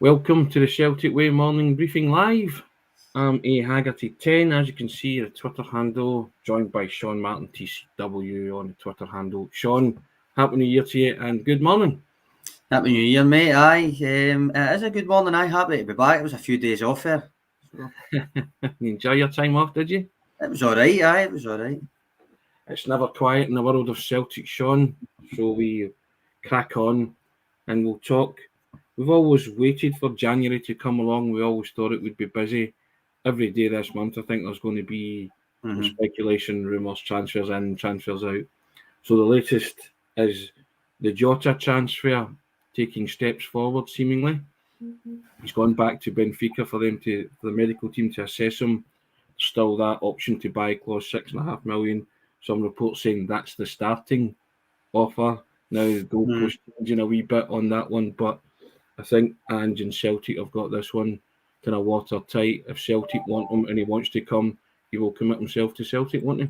Welcome to the Celtic Way Morning Briefing Live. I'm A Haggerty 10, as you can see, the Twitter handle, joined by Sean Martin TCW on the Twitter handle. Sean, Happy New Year to you and good morning. Happy New Year, mate. Aye, it is a good morning. I'm happy to be back. It was a few days off there. So. You enjoy your time off, did you? It was all right. Aye, it was all right. It's never quiet in the world of Celtic, Sean, so we crack on and we'll talk. We've always waited for January to come along. We always thought it would be busy. Every day this month, I think there's going to be speculation, rumours, transfers in, transfers out. So the latest is the Jota transfer taking steps forward, seemingly. He's gone back to Benfica for the medical team to assess him. Still that option to buy clause, 6.5 million. Some reports saying that's the starting offer. Now the goalpost changing a wee bit on that one, but I think Ange and Celtic have got this one kind of watertight. If Celtic want him and he wants to come, he will commit himself to Celtic, won't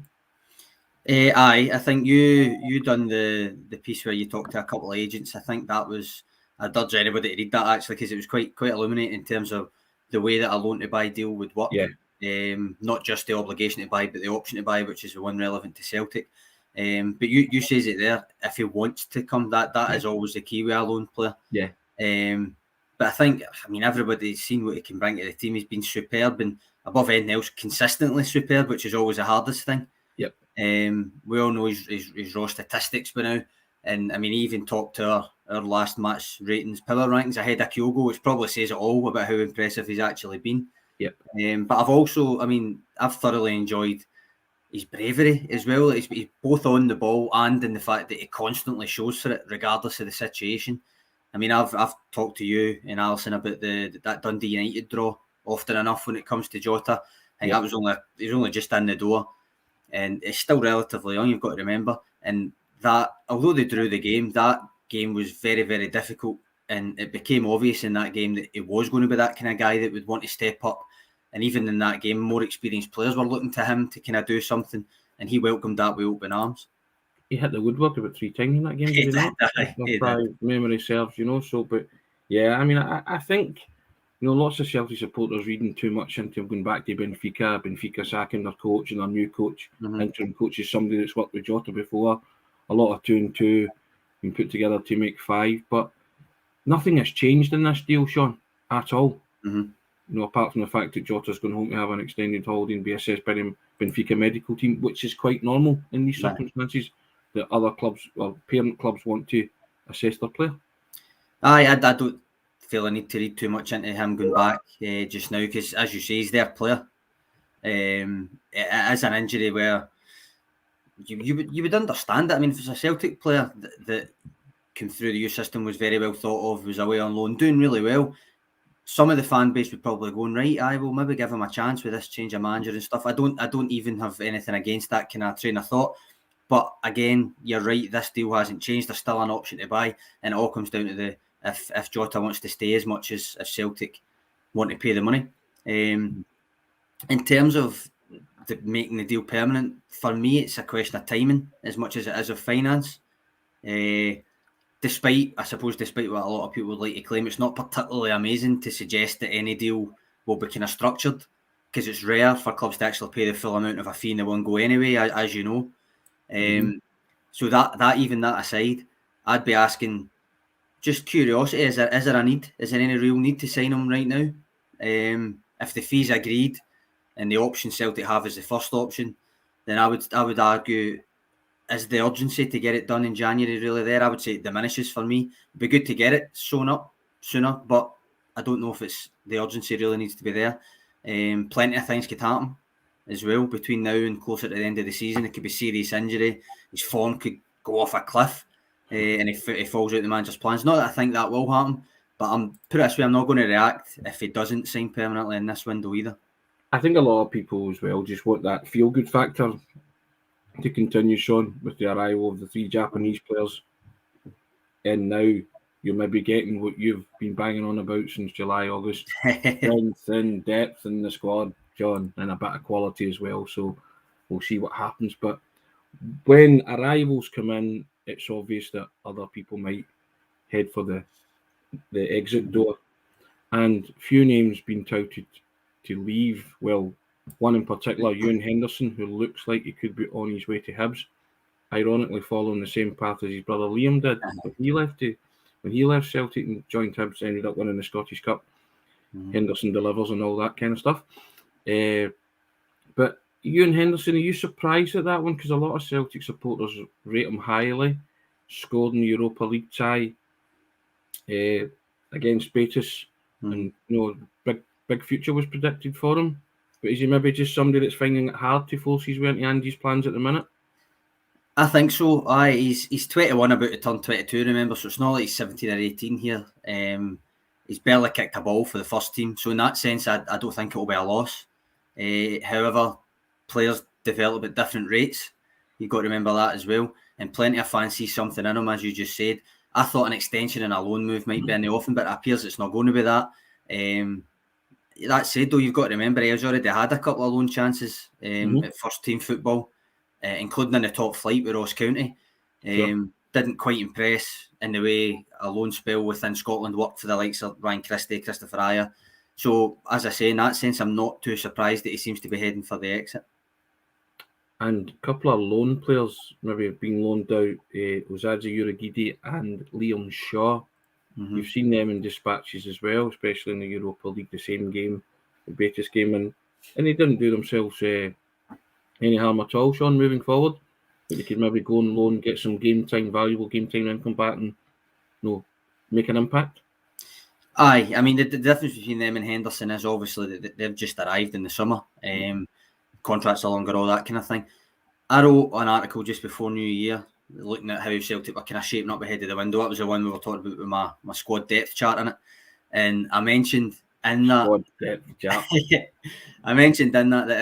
he? Aye, I think you done the piece where you talked to a couple of agents. I think that was, I'd urge anybody to read that actually, because it was quite illuminating in terms of the way that a loan to buy deal would work. Yeah. Not just the obligation to buy, but the option to buy, which is the one relevant to Celtic. But you says it there. If he wants to come, that is always the key with a loan player. Yeah. But I mean, everybody's seen what he can bring to the team. He's been superb and above anything else, consistently superb, which is always the hardest thing. Yep. We all know his raw statistics by now. And I mean, he even talked to our last match ratings, power rankings ahead of Kyogo, which probably says it all about how impressive he's actually been. Yep. But I've thoroughly enjoyed his bravery as well. He's both on the ball and in the fact that he constantly shows for it, regardless of the situation. I mean, I've talked to you and Alison about that Dundee United draw often enough when it comes to Jota. I think that was he's only just in the door, and it's still relatively young. You've got to remember, and that although they drew the game, that game was very, very difficult, and it became obvious in that game that it was going to be that kind of guy that would want to step up. And even in that game, more experienced players were looking to him to kind of do something, and he welcomed that with open arms. He hit the woodwork about 3 times in that game, did he not? If memory serves, So, but yeah, I mean, I think, lots of Celtic supporters reading too much into him going back to Benfica sacking their coach and their new coach, interim coach is somebody that's worked with Jota before. A lot of 2 and 2 been put together to make 5, but nothing has changed in this deal, Sean, at all. Apart from the fact that Jota's going home to have an extended holiday and be assessed by the Benfica medical team, which is quite normal in these circumstances, that other clubs or parent clubs want to assess their player. Aye, I don't feel I need to read too much into him going back just now, because as you say, he's their player. It is an injury where you would understand it. I mean, if it's a Celtic player that came through the youth system, was very well thought of, was away on loan, doing really well, some of the fan base would probably go, right, I will maybe give him a chance with this change of manager and stuff. I don't even have anything against that kind of train of thought. But again, you're right, this deal hasn't changed. There's still an option to buy, and it all comes down to if Jota wants to stay as much as Celtic want to pay the money. In terms of making the deal permanent, for me, it's a question of timing as much as it is of finance. Despite what a lot of people would like to claim, it's not particularly amazing to suggest that any deal will be kind of structured, because it's rare for clubs to actually pay the full amount of a fee in the one go anyway, as you know. So that aside, I'd be asking, just curiosity, is there a need? Is there any real need to sign him right now? If the fee's agreed and the option Celtic have is the first option, then I would argue, is the urgency to get it done in January really there? I would say it diminishes for me. It'd be good to get it sewn up sooner, but I don't know if it's the urgency really needs to be there. Plenty of things could happen as well between now and closer to the end of the season. It could be serious injury. His form could go off a cliff, and if he falls out the manager's plans. Not that I think that will happen, but put it this way, I'm not going to react if he doesn't sign permanently in this window either. I think a lot of people as well just want that feel-good factor to continue, Sean, with the arrival of the 3 Japanese players. And now you're maybe getting what you've been banging on about since July, August. Strength and depth in the squad, John, and a bit of quality as well. So we'll see what happens. But when arrivals come in, it's obvious that other people might head for the exit door. and few names been touted to leave. Well, one in particular, Ewan Henderson, who looks like he could be on his way to Hibs, ironically following the same path as his brother Liam did. When he left Celtic and joined Hibs, ended up winning the Scottish Cup. Henderson delivers and all that kind of stuff. But Ewan Henderson, are you surprised at that one? Because a lot of Celtic supporters rate him highly. Scored in the Europa League tie against Betis, and big future was predicted for him. But is he maybe just somebody that's finding it hard to force his way into Andy's plans at the minute? I think so. He's 21, about to turn 22, remember, so it's not like he's 17 or 18 here. He's barely kicked a ball for the first team, so in that sense, I don't think it'll be a loss. However, players develop at different rates. You've got to remember that as well. And plenty of fans see something in him, as you just said. I thought an extension and a loan move might be in the offing, but it appears it's not going to be that. That said, though, you've got to remember he has already had a couple of loan chances at first team football, including in the top flight with Ross County. Didn't quite impress in the way a loan spell within Scotland worked for the likes of Ryan Christie, Christopher Ayer. So, as I say, in that sense, I'm not too surprised that he seems to be heading for the exit. And a couple of loan players maybe have been loaned out, Osaze Urhoghide and Liam Shaw. You've seen them in dispatches as well, especially in the Europa League, the same game, the Betis game, and they didn't do themselves any harm at all, Sean, moving forward. But they could maybe go on loan, get some valuable game time, and come back and make an impact. Aye, I mean, the difference between them and Henderson is obviously that they've just arrived in the summer. Contracts are longer, all that kind of thing. I wrote an article just before New Year looking at how Celtic were kind of shaping up ahead of the window. That was the one we were talking about with my squad depth chart in it. And I mentioned in that that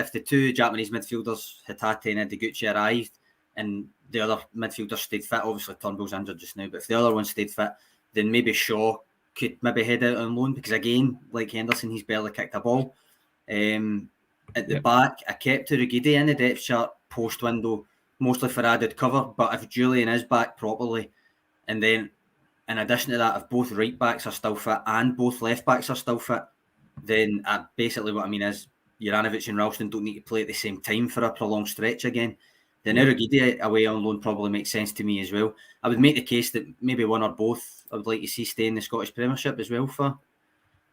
if the two Japanese midfielders, Hatate and Ideguchi, arrived and the other midfielder stayed fit, obviously Turnbull's injured just now, but if the other one stayed fit, then maybe Shaw could maybe head out on loan, because again, like Henderson, he's barely kicked a ball. At the back, I kept Urhoghide in the depth chart post window, mostly for added cover. But if Julian is back properly, and then in addition to that, if both right backs are still fit and both left backs are still fit, then basically what I mean is Juranovic and Ralston don't need to play at the same time for a prolonged stretch again. Then Urhoghide away on loan probably makes sense to me as well. I would make the case that maybe one or both I would like to see stay in the Scottish Premiership as well for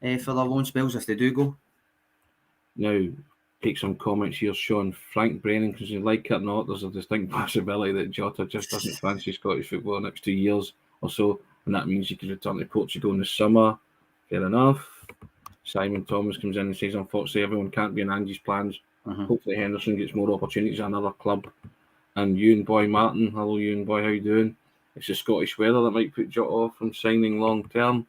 their loan spells if they do go. Now, take some comments here, Sean. Frank Brennan, because you like it or not, there's a distinct possibility that Jota just doesn't fancy Scottish football the next 2 years or so, and that means he could return to Portugal in the summer. Fair enough. Simon Thomas comes in and says, unfortunately, everyone can't be in Andy's plans. Hopefully Henderson gets more opportunities at another club. And Ewan Boy Martin, hello Ewan Boy, how you doing? It's the Scottish weather that might put Jota off from signing long term.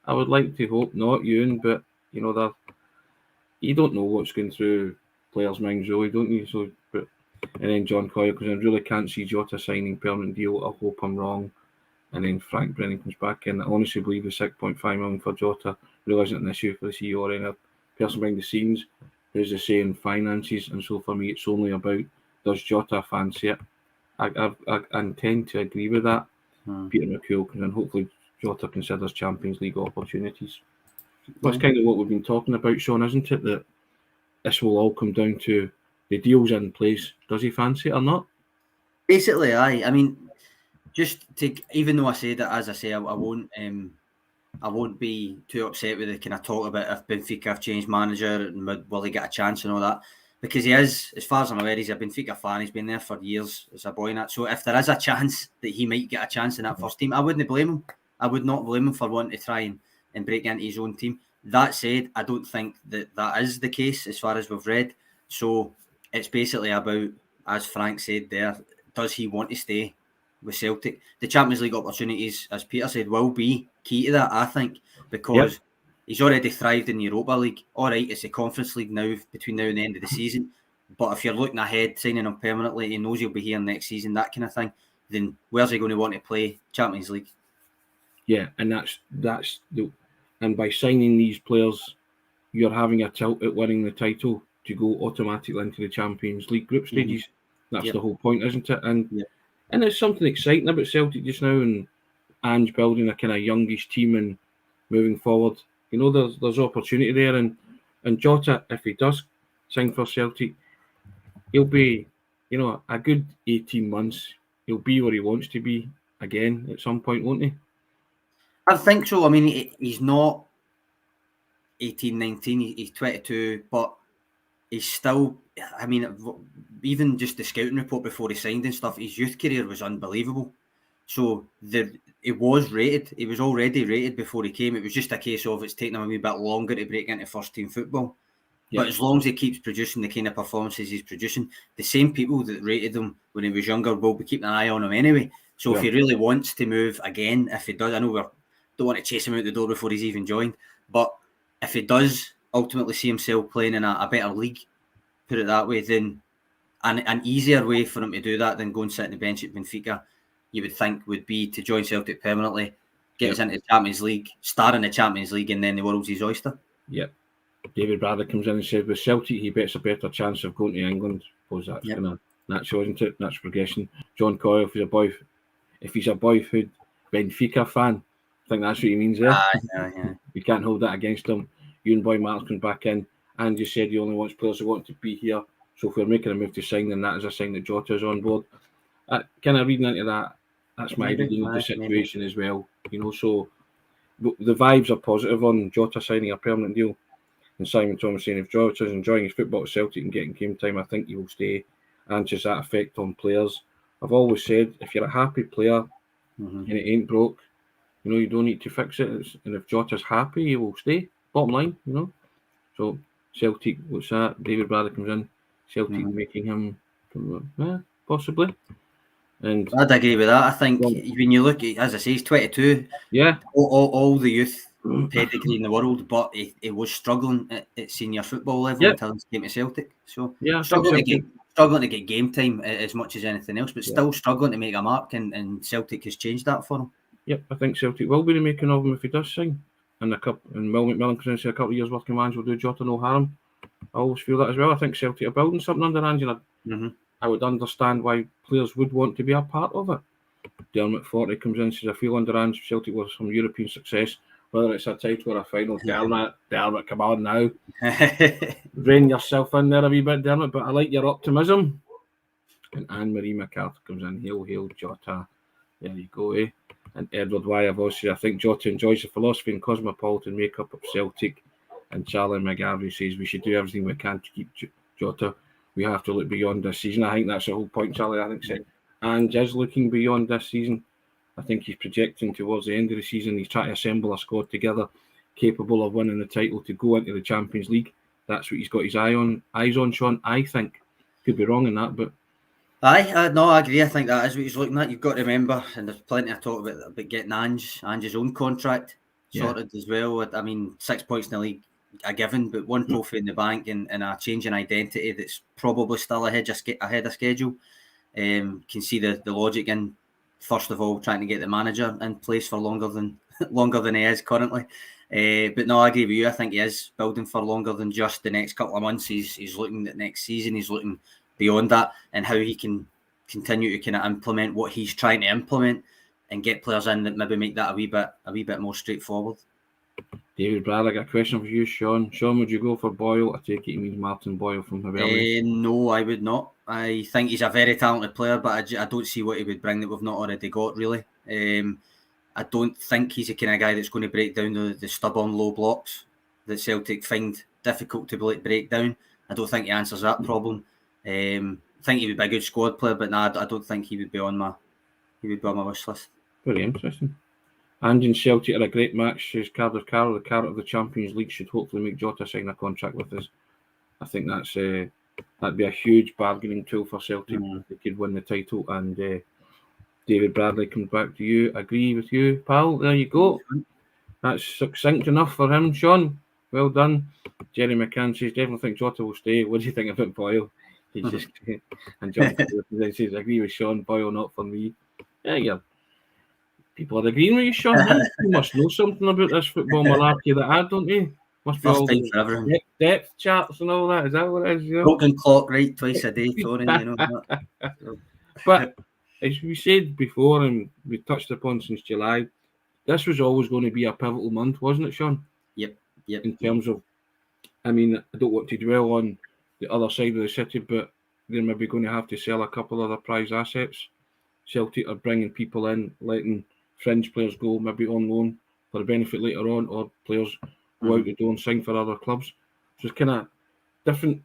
I would like to hope not, Ewan, but you don't know what's going through players' minds, really, don't you? And then John Coyle goes, I really can't see Jota signing permanent deal. I hope I'm wrong. And then Frank Brennan comes back in. I honestly believe the 6.5 million for Jota really isn't an issue for the CEO or any person behind the scenes who's the say in finances. And so for me, it's only about, does Jota fancy it? I tend to agree with that. Peter McCool comes in. Hopefully Jota considers Champions League opportunities. That's kind of what we've been talking about, Sean, isn't it? That this will all come down to the deal's in place. Does he fancy it or not? Basically, aye. I mean, even though I say that, as I say, I won't be too upset with the kind of talk about if Benfica have changed manager and will he get a chance and all that, because he is, as far as I'm aware, he's a Benfica fan. He's been there for years as a boy and that. So if there is a chance that he might get a chance in that first team, I wouldn't blame him. I would not blame him for wanting to try and break into his own team. That said, I don't think that is the case as far as we've read. So it's basically about, as Frank said there, does he want to stay with Celtic? The Champions League opportunities, as Peter said, will be key to that, I think, because he's already thrived in the Europa League. All right, it's a Conference League now between now and the end of the season. But if you're looking ahead, signing him permanently, he knows he'll be here next season, that kind of thing, then where's he going to want to play? Champions League. Yeah, and that's the... And by signing these players, you're having a tilt at winning the title to go automatically into the Champions League group stages. That's the whole point, isn't it? And there's something exciting about Celtic just now, and Ange building a kind of youngish team and moving forward. You know, there's opportunity there, and Jota, if he does sign for Celtic, he'll be, you know, a good 18 months. He'll be where he wants to be again at some point, won't he? I think so. I mean, he's not 18, 19, he's 22, but he's still, I mean, even just the scouting report before he signed and stuff, his youth career was unbelievable. So it was rated. He was already rated before he came. It was just a case of it's taking him a wee bit longer to break into first team football. But as long as he keeps producing the kind of performances he's producing, the same people that rated him when he was younger will be keeping an eye on him anyway. So if he really wants to move again, if he does, I know we don't want to chase him out the door before he's even joined, but if he does ultimately see himself playing in a better league, put it that way, then an easier way for him to do that than go and sit on the bench at Benfica, you would think would be to join Celtic permanently, get us into the Champions League, start in the Champions League, and then the world's his oyster. Yep. David Bradley comes in and says, with Celtic, he bets a better chance of going to England. I suppose that's kind of natural, isn't it? Natural progression. John Coyle, if he's a boyhood Benfica fan, I think that's what he means there. We can't hold that against him. Ewan Boy Martin comes back in, and you said he only wants players who want to be here. So if we're making a move to sign, then that is a sign that Jota is on board. Kind of reading into that, that's my reading of the situation as well. You know, so the vibes are positive on Jota signing a permanent deal. And Simon Thomas saying if Jota is enjoying his football at Celtic and getting game time, I think he will stay. And just that effect on players. I've always said if you're a happy player and it ain't broke, you know, you don't need to fix it. And if Jota's happy, he will stay. Bottom line, you know. So Celtic, what's that? David Bradley comes in. Celtic making him possibly. And I'd agree with that. I think when you look at, as I say, he's 22. Yeah. All the youth pedigree in the world, but he was struggling at senior football level until he came to Celtic. So struggling to get game time as much as anything else, but still struggling to make a mark, and Celtic has changed that for him. Yep, I think Celtic will be the making of him if he does sign. And Will McMillan comes in and says a couple of years working managers will do Jota no harm. I always feel that as well. I think Celtic are building something under Angela. I would understand why players would want to be a part of it. Dermot 40 comes in and says I feel under Ange Celtic was some European success, whether it's a title or a final. Dermot, come on now. Rein yourself in there a wee bit, Dermot, but I like your optimism. And Anne-Marie MacArthur comes in, hail Jota. There you go, eh? And Edward Wyavoss says, I think Jota enjoys the philosophy and cosmopolitan makeup of Celtic. And Charlie McGarvey says, we should do everything we can to keep Jota. We have to look beyond this season. I think that's the whole point, Charlie. I think so. And is looking beyond this season. I think he's projecting towards the end of the season. He's trying to assemble a squad together capable of winning the title to go into the Champions League. That's what he's got his eyes on, Sean. I think. Could be wrong in that, but no, I agree. I think that is what he's looking at. You've got to remember, and there's plenty of talk about getting Ange's own contract sorted as well. I mean, 6 points in the league a given, but one trophy in the bank and a change in identity that's probably still ahead of schedule. Can see the logic in, first of all, trying to get the manager in place for longer than he is currently. But no, I agree with you. I think he is building for longer than just the next couple of months. He's looking at next season. He's looking beyond that and how he can continue to kind of implement what he's trying to implement and get players in that maybe make that a wee bit more straightforward. David Bradley, got a question for you, Sean. Sean, would you go for Boyle? I take it he means Martin Boyle from Hibernian. No, I would not. I think he's a very talented player, but I don't see what he would bring that we've not already got, really. I don't think he's the kind of guy that's going to break down the stubborn low blocks that Celtic find difficult to break down. I don't think he answers that problem. I think he would be a good squad player, but I don't think he would be on my wish list. Very interesting. Ange and Celtic are a great match, says Cardiff Carroll. The carrot of the Champions League should hopefully make Jota sign a contract with us. I think that'd be a huge bargaining tool for Celtic if they could win the title. And David Bradley comes back to you. Agree with you, pal. There you go. That's succinct enough for him, Sean. Well done. Jerry McCann says, definitely think Jota will stay. What do you think about Boyle? He's just and John says, agree with Sean. Boyle not for me. Yeah. People are agreeing with you, Sean. You must know something about this football malarkey that I don't, eh? Must be all the depth charts and all that. Is that what it is? You know? Broken clock right twice a day, Tony. You know that. But as we said before, and we touched upon since July, this was always going to be a pivotal month, wasn't it, Sean? Yep. In terms of, I mean, I don't want to dwell on the other side of the city, but they're maybe going to have to sell a couple of their prize assets. Celtic are bringing people in, letting fringe players go, maybe on loan for a benefit later on, or players go out the door and sign for other clubs. So it's kind of different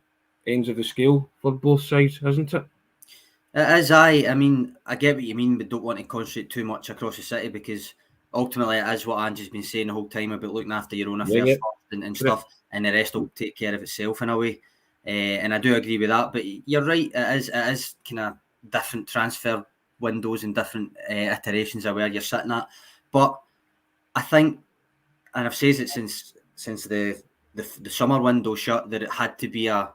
ends of the scale for both sides, isn't it? It is. I mean, I get what you mean, but don't want to concentrate too much across the city, because ultimately it is what Angie's been saying the whole time about looking after your own affairs first and stuff, and the rest will take care of itself in a way. And I do agree with that. But you're right. It is kind of different transfer windows and different iterations of where you're sitting at. But I think, and I've said it since the summer window shut, that it had to be a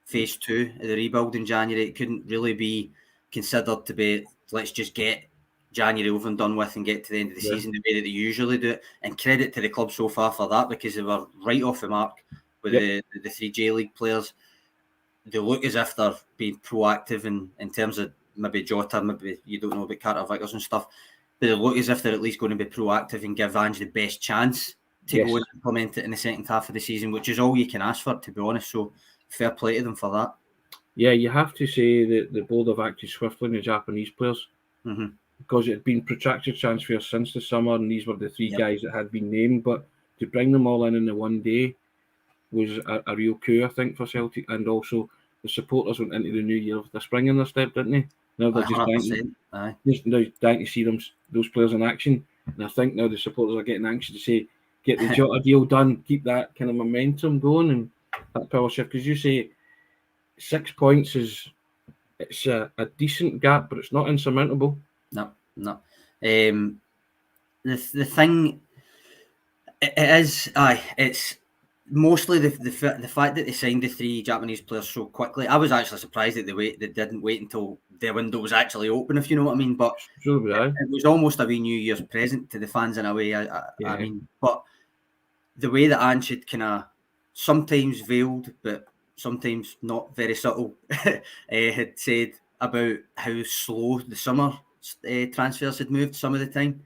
phase 2 of the rebuild in January. It couldn't really be considered to be, let's just get January over and done with and get to the end of the season the way that they usually do it. And credit to the club so far for that, because they were right off the mark with the 3 J League players. They look as if they're being proactive in terms of maybe Jota, maybe you don't know about Carter Vickers and stuff, but they look as if they're at least going to be proactive and give Ange the best chance to go and implement it in the second half of the season, which is all you can ask for, to be honest. So fair play to them for that. Yeah, you have to say that the board have acted swiftly in the Japanese players, because it had been protracted transfers since the summer, and these were the 3 guys that had been named. But to bring them all in the one day was a real coup, I think, for Celtic. And also the supporters went into the new year with the spring in their step, didn't they? Now they're just dying to see those players in action. And I think now the supporters are getting anxious to say, get the Jota deal done, keep that kind of momentum going and that power shift. Because you say 6 points it's a decent gap, but it's not insurmountable. No. The thing, it is, it's mostly the fact that they signed the 3 Japanese players so quickly. I was actually surprised that they didn't wait until the window was actually open, if you know what I mean. But it was almost a wee New Year's present to the fans in a way. I mean, but the way that Ange had kind of sometimes veiled, but sometimes not very subtle, had said about how slow the summer transfers had moved some of the time.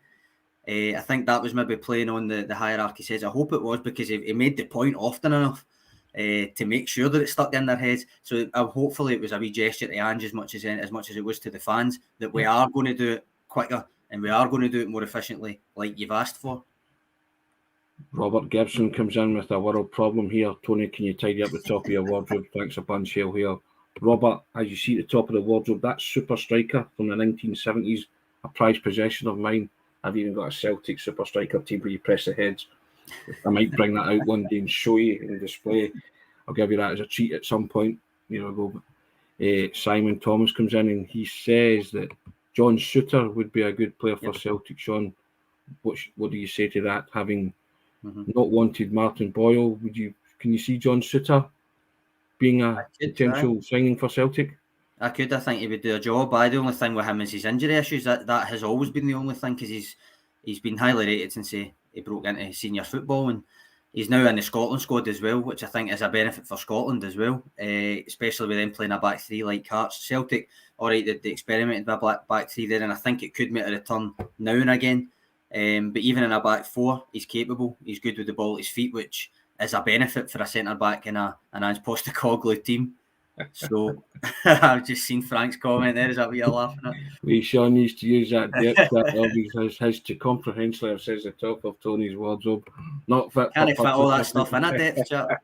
I think that was maybe playing on the hierarchy says. I hope it was, because he made the point often enough to make sure that it stuck in their heads. So hopefully it was a wee gesture to Ange as much as it was to the fans, that we are going to do it quicker and we are going to do it more efficiently, like you've asked for. Robert Gibson comes in with a world problem here. Tony, can you tidy up the top of your wardrobe? Thanks a bunch, Hale here. Robert, as you see at the top of the wardrobe, that super striker from the 1970s, a prized possession of mine. I've even got a Celtic super striker team where you press the heads. I might bring that out one day and show you and display. I'll give you that as a treat at some point. Simon Thomas comes in and he says that John Souttar would be a good player for Celtic. Sean, what do you say to that? Having not wanted Martin Boyle, can you see John Souttar being a potential signing for Celtic? I think he would do a job. The only thing with him is his injury issues. That has always been the only thing, because he's been highly rated since he broke into senior football, and he's now in the Scotland squad as well, which I think is a benefit for Scotland as well, especially with them playing a back 3 like Hearts. Celtic, all right, they experimented with a back 3 there, and I think it could make a return now and again. But even in a back 4, he's capable. He's good with the ball at his feet, which is a benefit for a centre back in an Ange Postecoglou team. So I've just seen Frank's comment there. Is that what you're laughing at? Sean used to use that depth chart of his to comprehensively says the top of Tony's wardrobe. Not fit. Can't fit all that stuff in a depth chart.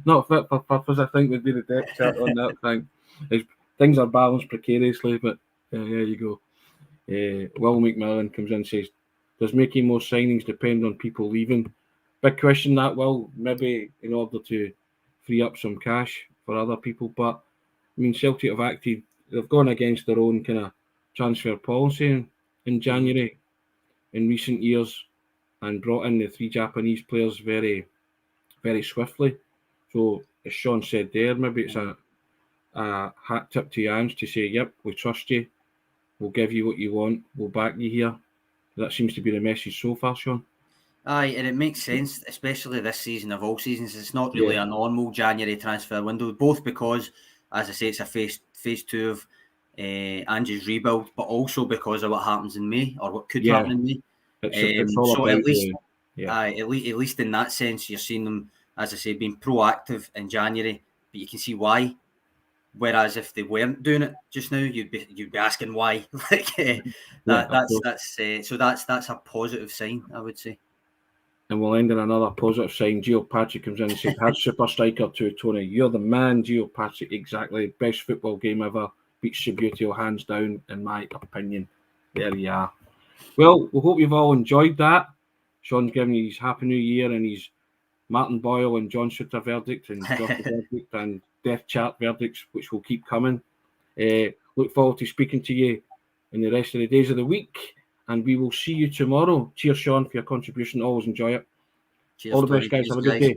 Not fit for purpose, I think, would be the depth chart on that thing. Things are balanced precariously, but there you go. Will McMillan comes in and says, does making more signings depend on people leaving? Big question that, Will, maybe in order to free up some cash for other people. But I mean, Celtic have acted, they've gone against their own kind of transfer policy in January in recent years and brought in the 3 Japanese players very, very swiftly. So as Sean said there, maybe it's a hat tip to Ange to say, yep, we trust you, we'll give you what you want, we'll back you here. That seems to be the message so far, Sean. Aye, and it makes sense, especially this season of all seasons. It's not really a normal January transfer window, both because, as I say, it's a phase 2 of Ange's rebuild, but also because of what happens in May, or what could happen in May. It's all so about Yeah. At least in that sense, you're seeing them, as I say, being proactive in January, but you can see why. Whereas if they weren't doing it just now, you'd be asking why. That's a positive sign, I would say. And we'll end on another positive sign. Gio Patrick comes in and said, "Had Super Striker to Tony. You're the man, Gio Patrick. Exactly. Best football game ever. Beats Subbuteo hands down, in my opinion." There you are. Well, we hope you've all enjoyed that. Sean's giving you his Happy New Year and his Martin Boyle and John Shooter verdict and Jota verdict and Death Chart verdicts, which will keep coming. Look forward to speaking to you in the rest of the days of the week, and we will see you tomorrow. Cheers, Sean, for your contribution. Always enjoy it. Cheers, All the Tony. best, guys. Cheers, Have a good day.